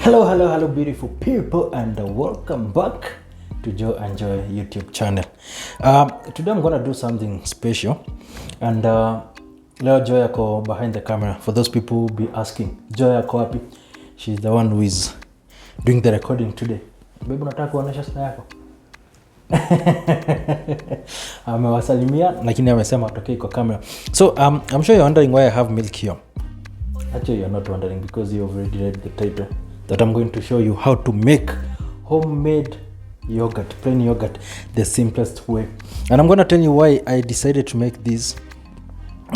Hello, beautiful people, and welcome back to Joe and Joy YouTube channel. Today I'm gonna do something special, and leo Joy yako behind the camera. For those people who be asking, Joy yako wapi? She's the one who is doing the recording today. Baby, unataka kuonesha sura yako? Amewasalimia lakini amesema atokee kwa camera. So I'm sure you're wondering why I have milk here. Actually, you're not wondering because you already read the title that I'm going to show you how to make homemade yogurt, plain yogurt, the simplest way. And I'm going to tell you why I decided to make this.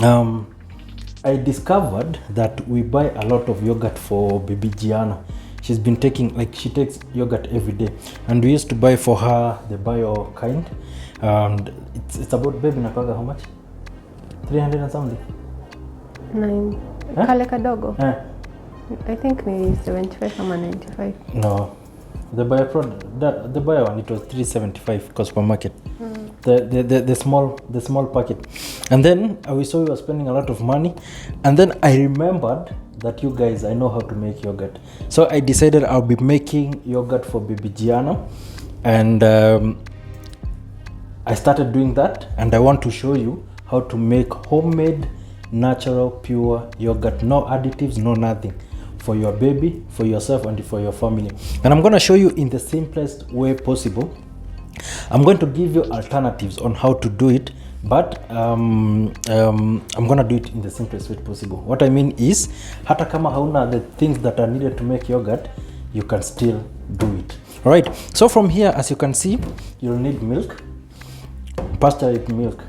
I discovered that we buy a lot of yogurt for baby Jianna. She's been taking, she takes yogurt every day, and we used to buy for her the bio kind, and it's about, baby, napaga how much? 300 and something. 9. Huh? Kale kadogo. I think maybe 75 or 95. No, the bio product, the bio one, it was 375 cost per market. The small packet. And then we saw we were spending a lot of money, and then I remembered that you guys, I know how to make yogurt, so I decided I'll be making yogurt for baby Jianna, and I started doing that, and I want to show you how to make homemade natural pure yogurt, no additives, no nothing, for your baby, for yourself, and for your family. And I'm going to show you in the simplest way possible. I'm going to give you alternatives on how to do it, but I'm going to do it in the simplest way possible. What I mean is, hata kama hauna the things that are needed to make yogurt, you can still do it. All right, so from here, as you can see, you'll need milk, pasteurized milk.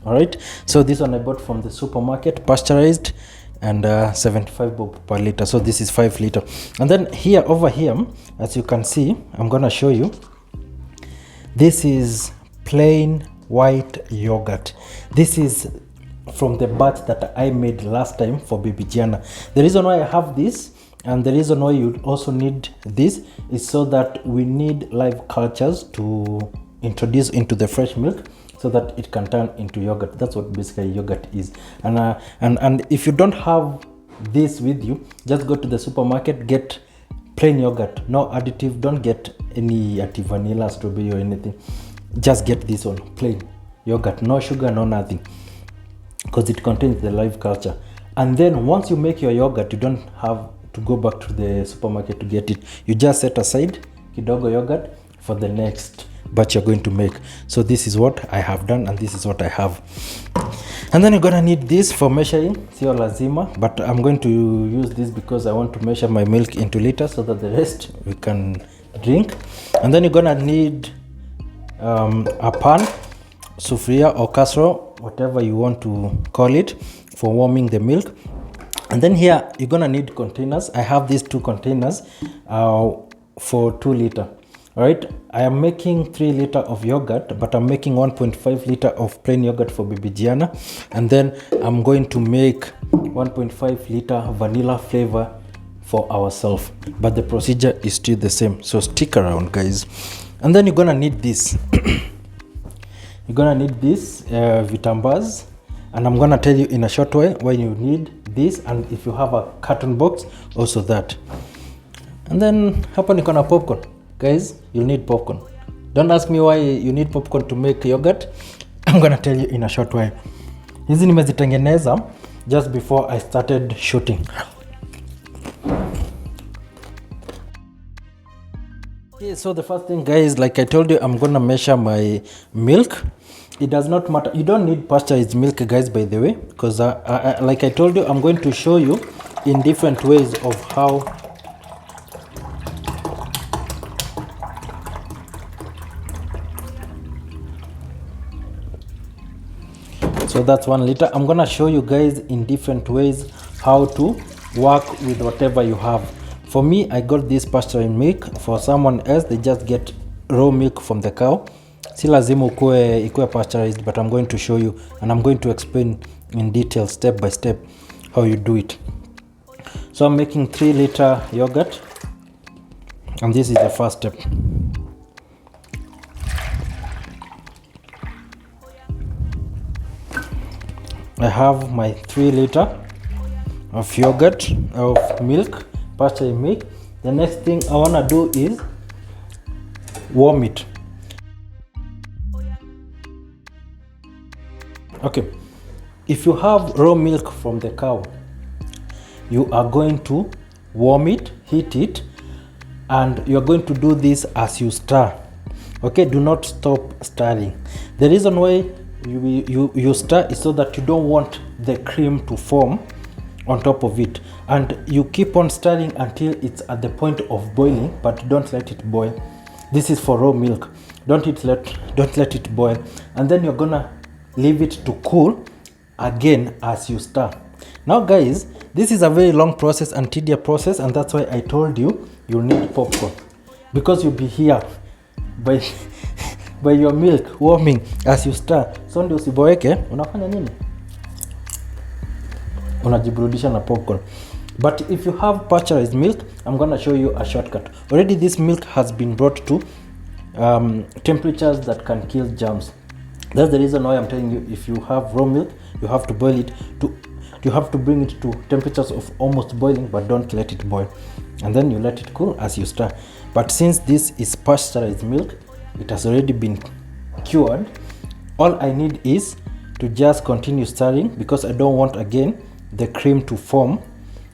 All right, so this one I bought from the supermarket, pasteurized, and 75 bob per liter. So this is 5 liter. And then over here, as you can see, I'm gonna show you, this is plain white yogurt. This is from the batch that I made last time for baby Jianna. The reason why I have this, and the reason why you also need this, is so that we need live cultures to introduce into the fresh milk, so that it can turn into yogurt. That's what basically yogurt is. And if you don't have this with you, just go to the supermarket, get plain yogurt, no additive. Don't get any vanilla, strawberry, or anything. Just get this one, plain yogurt, no sugar, no nothing, because it contains the live culture. And then once you make your yogurt, you don't have to go back to the supermarket to get it. You just set aside kidogo yogurt for the next batch you're going to make. So this is what I have done, and this is what I have. And then you're gonna need this for measuring, sio lazima, but I'm going to use this because I want to measure my milk into liters, so that the rest we can drink. And then you're gonna need a pan, sufuria or casserole, whatever you want to call it, for warming the milk. And then here you're gonna need containers. I have these 2 containers for 2 liter. All right, I am making 3 liter of yogurt, but I'm making 1.5 liter of plain yogurt for baby Jianna, and then I'm going to make 1.5 liter vanilla flavor for ourselves, but the procedure is still the same, so stick around, guys. And then you're gonna need this. You're gonna need this vitambas, and I'm gonna tell you in a short way why you need this, and if you have a carton box, also that. And then hapa niko na popcorn. Guys, you'll need popcorn. Don't ask me why you need popcorn to make yogurt. I'm gonna tell you in a short while. Hizi nimezitengeneza just before I started shooting. Okay, so the first thing, guys, like I told you, I'm gonna measure my milk. It does not matter. You don't need pasteurized milk, guys, by the way, because like I told you, I'm going to show you in different ways of how. So that's 1 liter. I'm gonna show you guys in different ways how to work with whatever you have. For me, I got this pasteurized milk. For someone else, they just get raw milk from the cow. Si lazima ikuwe pasteurized, but I'm going to show you, and I'm going to explain in detail, step by step, how you do it. So I'm making 3 liter yogurt, and this is the first step. I have my 3 liter of yogurt, of milk, pasteurized milk, the next thing I want to do is warm it. Okay, if you have raw milk from the cow, you are going to warm it, heat it, and you're going to do this as you stir. Okay, do not stop stirring. The reason why you stir is so that you don't want the cream to form on top of it, and you keep on stirring until it's at the point of boiling, but don't let it boil. This is for raw milk. Don't let it boil, and then you're gonna leave it to cool again as you stir. Now guys, this is a very long process and tedious process, and that's why I told you you need popcorn, because you'll be here by by your milk warming as you stir. So ndio usiboeke, unafanya nini? Unajiburudisha na popcorn. But if you have pasteurized milk, I'm gonna show you a shortcut. Already this milk has been brought to temperatures that can kill germs. That's the reason why I'm telling you, if you have raw milk, you have to boil it you have to bring it to temperatures of almost boiling, but don't let it boil, and then you let it cool as you stir. But since this is pasteurized milk, it has already been cured, all I need is to just continue stirring, because I don't want again the cream to form.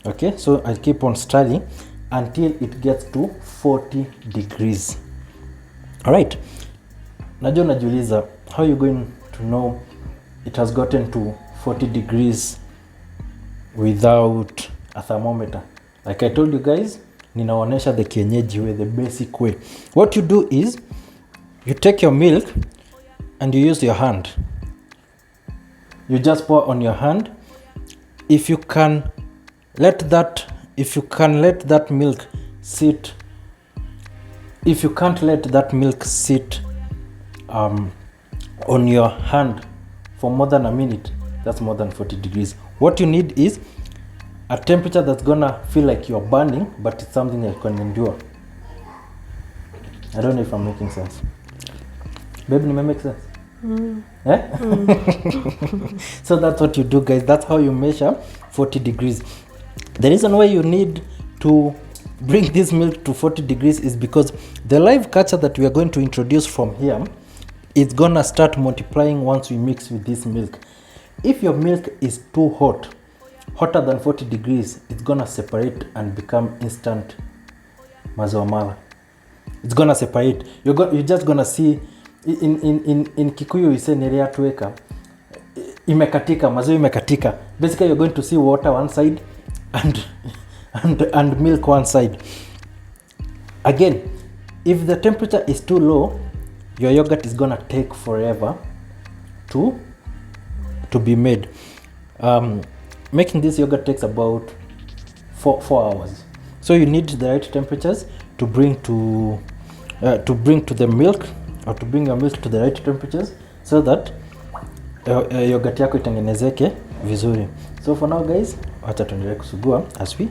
Okay, so I keep on stirring until it gets to 40 degrees. All right, najua najiuliza, how are you going to know it has gotten to 40 degrees without a thermometer? Like I told you guys, ninaonesha the kienyeji way, the basic way. What you do is you take your milk and you use your hand. You just pour on your hand. If you can let that milk sit, if you can't let that milk sit on your hand for more than a minute, that's more than 40 degrees. What you need is a temperature that's gonna feel like you're burning, but it's something that you can endure. I don't know if I'm making sense. Babe, nime make sense? So that's what you do, guys. That's how you measure 40 degrees. The reason why you need to bring this milk to 40 degrees is because the live culture that we are going to introduce from here is gonna start multiplying once we mix with this milk. If your milk is too hot, hotter than 40 degrees, it's gonna separate and become instant maziwa mala. It's gonna separate. You're just gonna see in Kikuyu we say nerea tuweka imekatika, maziwa imekatika. Basically you're going to see water one side and milk one side. Again, if the temperature is too low, your yogurt is gonna take forever to be made. Making this yogurt takes about 4 hours. So you need the right temperatures to bring to the milk, or to bring your milk to the right temperatures, so that yogurt yako itengenezeke vizuri. So for now guys, acha tuendelee kusugua as we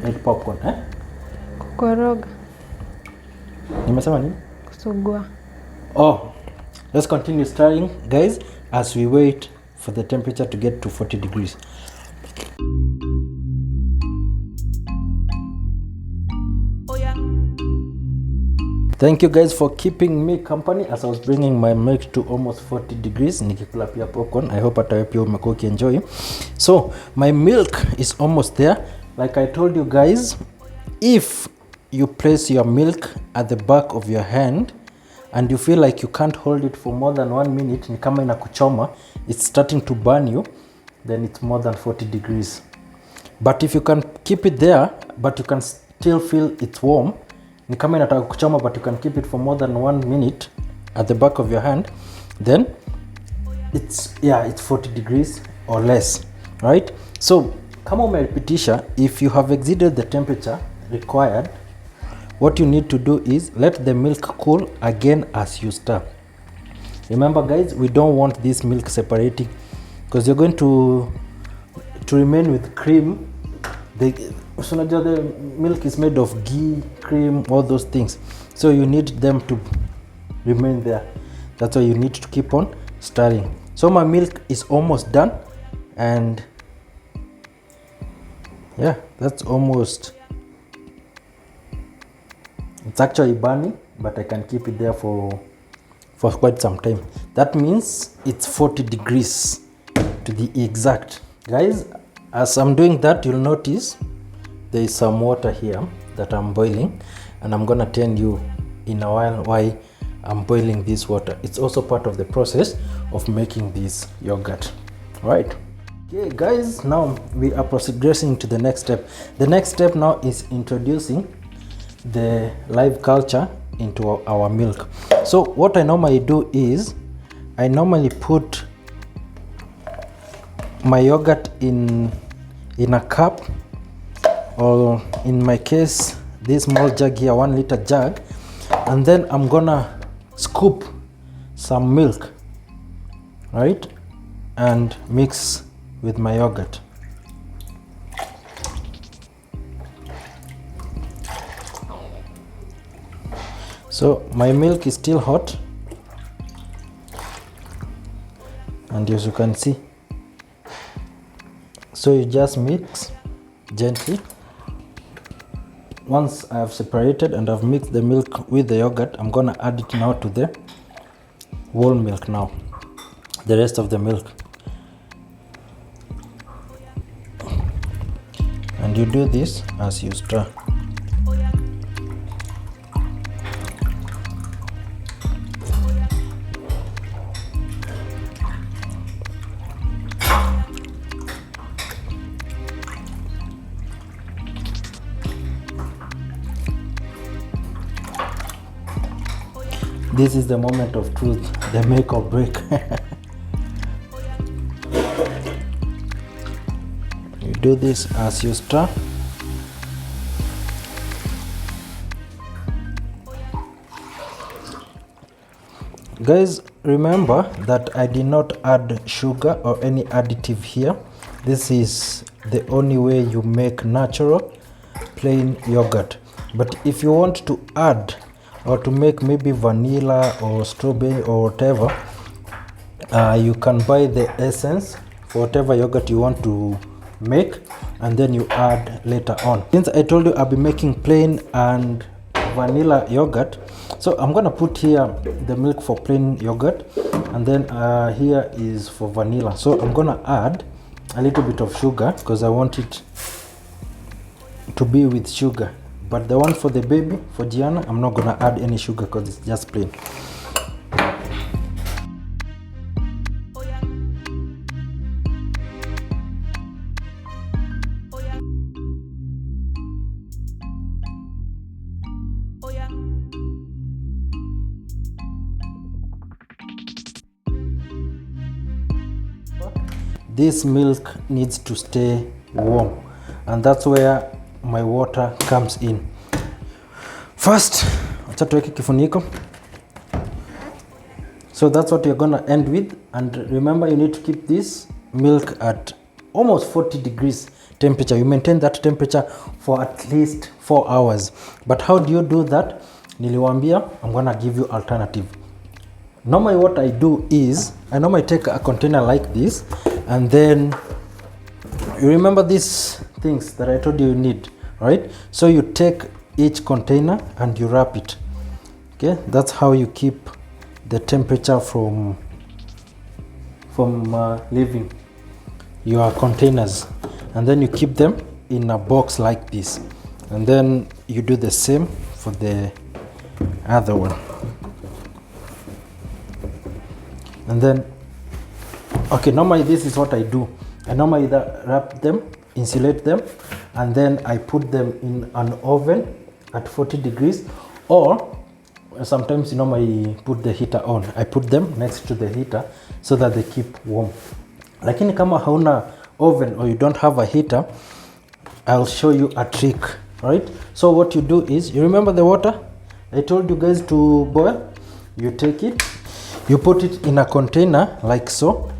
eat popcorn. Kukoroga. Nimesema nini? Kusugua. Oh, let's continue stirring guys as we wait for the temperature to get to 40 degrees. Thank you guys for keeping me company as I was bringing my milk to almost 40 degrees. Nikikula pia popcorn. I hope hata pia umekuwa ukienjoy. So my milk is almost there. Like I told you guys, if you place your milk at the back of your hand and you feel like you can't hold it for more than 1 minute, ni kama inakuchoma, it's starting to burn you, then it's more than 40 degrees. But if you can keep it there but you can still feel it's warm, ni kama inataka kuchoma but you can keep it for more than 1 minute at the back of your hand, then it's 40 degrees or less, right? So kama umepitisha, if you have exceeded the temperature required, what you need to do is let the milk cool again as you stir. Remember guys, we don't want this milk separating, because you're going to remain with cream. So the milk is made of ghee, cream, all those things. So you need them to remain there. That's why you need to keep on stirring. So my milk is almost done, and yeah, that's almost It's actually burning, but I can keep it there for quite some time. That means it's 40 degrees to the exact. Guys, as I'm doing that, you'll notice there is some water here that I'm boiling, and I'm gonna tell you in a while why I'm boiling this water. It's also part of the process of making this yogurt, right? Okay guys, now we are progressing to the next step. The next step now is introducing the live culture into our milk. So what I normally do is I normally put my yogurt in a cup, or in my case this small jug here, 1 liter jug, and then I'm gonna scoop some milk, right, and mix with my yogurt. So my milk is still hot, and as you can see, so you just mix gently. Once I have separated and I've mixed the milk with the yogurt, I'm gonna add it now to the whole milk now, the rest of the milk. And you do this as you stir. This is the moment of truth, the make or break. You do this as you stir. Guys, remember that I did not add sugar or any additive here. This is the only way you make natural plain yogurt. But if you want to add or to make maybe vanilla or strawberry or whatever, you can buy the essence for whatever yogurt you want to make, and then you add later on. Since I told you I'll be making plain and vanilla yogurt, so I'm gonna put here the milk for plain yogurt, and then here is for vanilla. So I'm gonna add a little bit of sugar because I want it to be with sugar. But the one for the baby, for Jianna, I'm not gonna add any sugar because it's just plain. This milk needs to stay warm, and that's where my water comes in. First, acha tuweke kifuniko. So that's what you're gonna end with, and remember you need to keep this milk at almost 40 degrees temperature. You maintain that temperature for at least 4 hours. But how do you do that? Niliwaambia, I'm gonna give you alternative. Normally what I do is I normally take a container like this, and then you remember these things that I told you need, right? So you take each container and you wrap it. Okay, that's how you keep the temperature from leaving your containers, and then you keep them in a box like this, and then you do the same for the other one. And then, okay, normally this is what I do. I normally wrap them, insulate them, and then I put them in an oven at 40 degrees, or sometimes you normally put the heater on. I put them next to the heater so that they keep warm. Lakini kama hauna oven or you don't have a heater, I'll show you a trick, right? So what you do is, you remember the water I told you guys to boil? You take it, you put it in a container like so.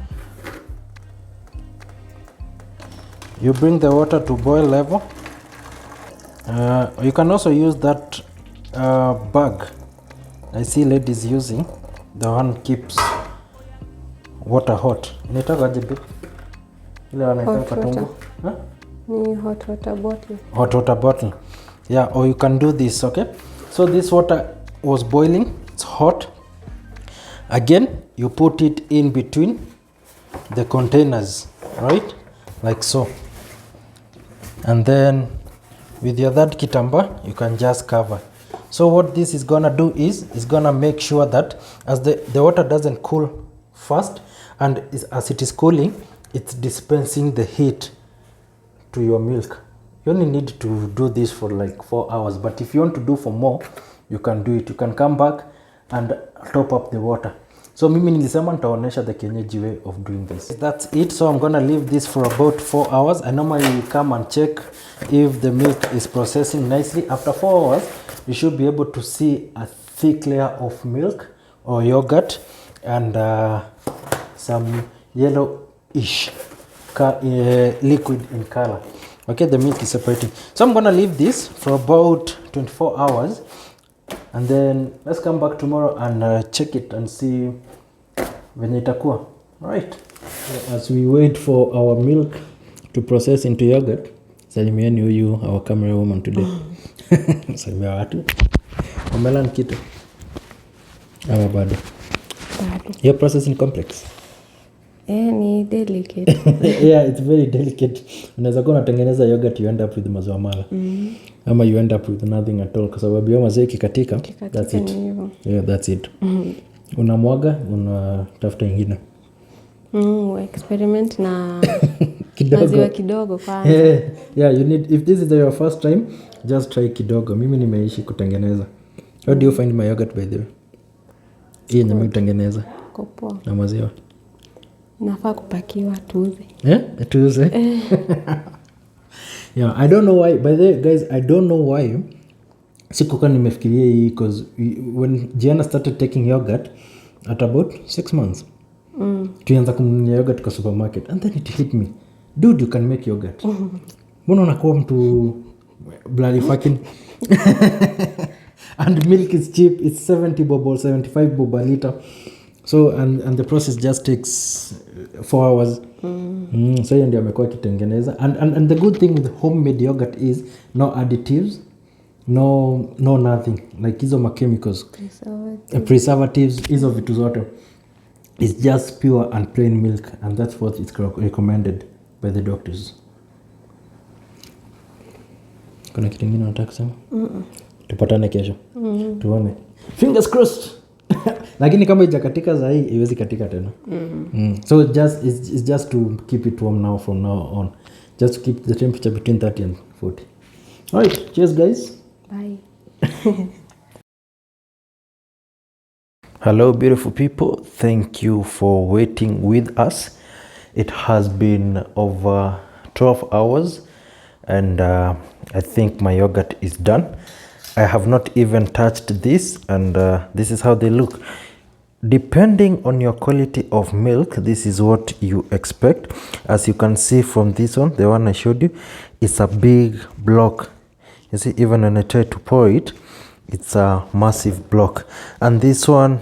You bring the water to boil level. You can also use that bag I see ladies using. The one keeps water hot. Inaitwaje babe? Ile wanaita katungu. Ni hot water bottle. Hot water bottle. Yeah, or you can do this, okay? So So this water was boiling, it's hot. Again, you put it in between the containers, right? Like so. And then with your third kitamba, you can just cover. So what this is gonna do is, it's gonna make sure that as the water doesn't cool fast, and as it is cooling, it's dispensing the heat to your milk. You only need to do this for like 4 hours, but if you want to do for more, you can do it. You can come back and top up the water. So mimi nilisema nitaonesha the kienyeji way of doing this. That's it. So I'm gonna leave this for about 4 hours. I normally come and check if the milk is processing nicely. After 4 hours, you should be able to see a thick layer of milk or yogurt and some yellowish liquid in color. Okay, the milk is separating. So I'm gonna leave this for about 24 hours, and then let's come back tomorrow and check it and see venye itakuwa. Alright, as we wait for our milk to process into yogurt, salimieni huyu our camera woman today. Salimia watu. Umelan kitu ama bado? Your processing complex. Ni delicate. Yeah, it's very delicate. Unaweza kuwa unatengeneza yogurt, you end up with maziwa mala. Ama you end up with nothing at all, kwa sababu hiyo maziwa ikikatika, that's it. Yeah, that's it. Unamwaga, unatafuta ingine. Experiment na maziwa kidogo kwanza. Yeah, you need, if this is your first time, just try kidogo. Mimi nimeishi kutengeneza. How do you find my yogurt, by the way? Hii yenye kutengeneza Kopo. na maziwa. Nafaa kupakiwa tuuze. Tuuze. Yeah, I don't know why. By the way, guys, I don't know why. Sikuwa nimefikiria hii because when Jianna started taking yogurt at about 6 months. Tuanza kumnunulia yogurt kwa supermarket, and then it hit me. Dude, you can make yogurt. Mbona unakuwa mtu bloody fucking and milk is cheap. It's 70 bob or 75 bob a liter. So and the process just takes 4 hours. So hiyo ndio amekuwa akitengeneza, and the good thing with homemade yogurt is no additives, no nothing like hizo ma chemicals, preservatives, hizo vitu zote. It's just pure and plain milk, and that's what it's recommended by the doctors. Kuna kitu kingine unataka kusema? Tupatane kesho. Tuone. Fingers crossed. Lakini kama ijakatika za hii iwezi katika tena. So it's just to keep it warm now from now on. Just to keep the temperature between 30 and 40. Alright, cheers guys. Bye. Hello beautiful people. Thank you for waiting with us. It has been over 12 hours and I think my yogurt is done. I have not even touched this, and this is how they look. Depending on your quality of milk, this is what you expect. As you can see from this one, the one I showed you, it's a big block. You see, even when I try to pour it, it's a massive block. And this one,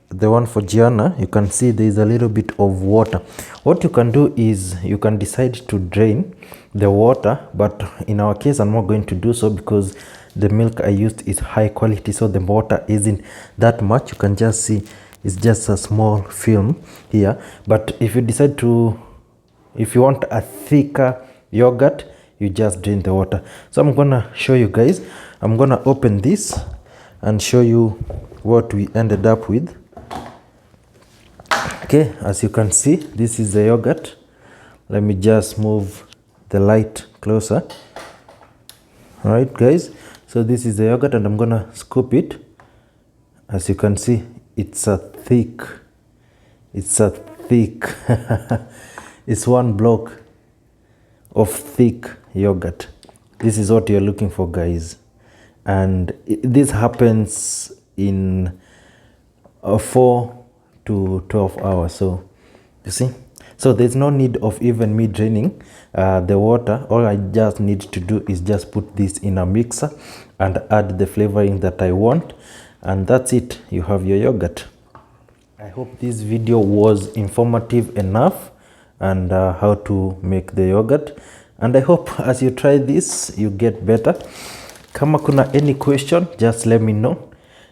the one for Jianna, you can see there is a little bit of water. What you can do is you can decide to drain the water, but in our case I'm not going to do so because the milk I used is high quality, so the water isn't that much. You can just see it's just a small film here. But if you decide to, if you want a thicker yogurt, you just drain the water. So I'm gonna show you guys. I'm gonna open this and show you what we ended up with. Okay, as you can see, this is the yogurt. Let me just move the light closer. All right guys, so this is the yogurt and I'm gonna scoop it. As you can see, it's a thick it's one block of thick yogurt. This is what you're looking for, guys, and this happens in 4 to 12 hours. So you see, so there's no need of even me draining the water. All I just need to do is just put this in a mixer and add the flavoring that I want, and that's it. You have your yogurt. I hope this video was informative enough and how to make the yogurt, and I hope as you try this you get better. Kama kuna any question, just let me know.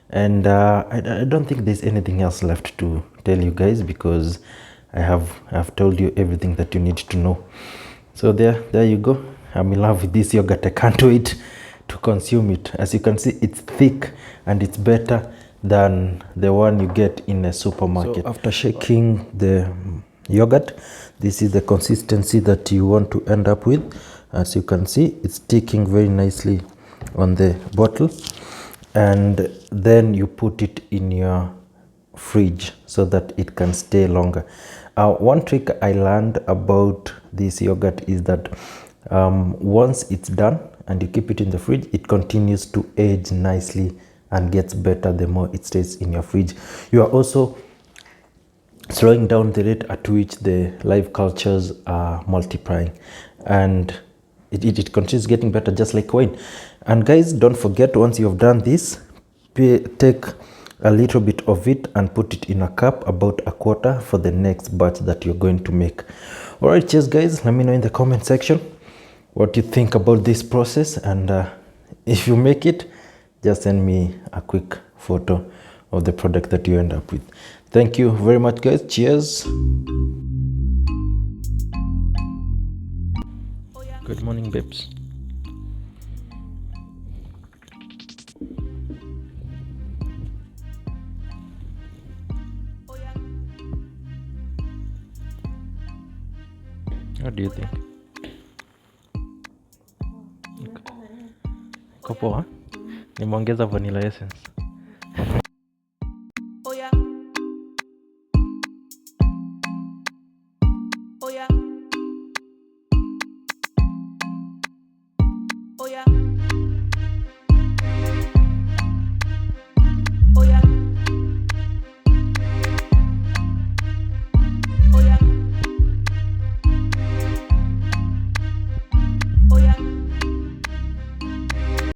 And I don't think there's anything else left to tell you guys, because I've told you everything that you need to know. So there you go. I'm in love with this yogurt. I can't wait to consume it. As you can see, it's thick and it's better than the one you get in a supermarket. So after shaking the yogurt, this is the consistency that you want to end up with. As you can see, it's sticking very nicely on the bottle, and then you put it in your fridge so that it can stay longer. One trick I learned about this yogurt is that once it's done and you keep it in the fridge, it continues to age nicely and gets better the more it stays in your fridge. You are also slowing down the rate at which the live cultures are multiplying, and it continues getting better, just like wine. And guys, don't forget, once you have done this, take a little bit of it and put it in a cup, about a quarter, for the next batch that you're going to make. All right, cheers guys. Let me know in the comment section what you think about this process, and if you make it, just send me a quick photo of the product that you end up with. Thank you very much guys. Cheers. Good morning, babes. What do you think? Iko poa? Nimeongeza vanilla essence. Oh yeah.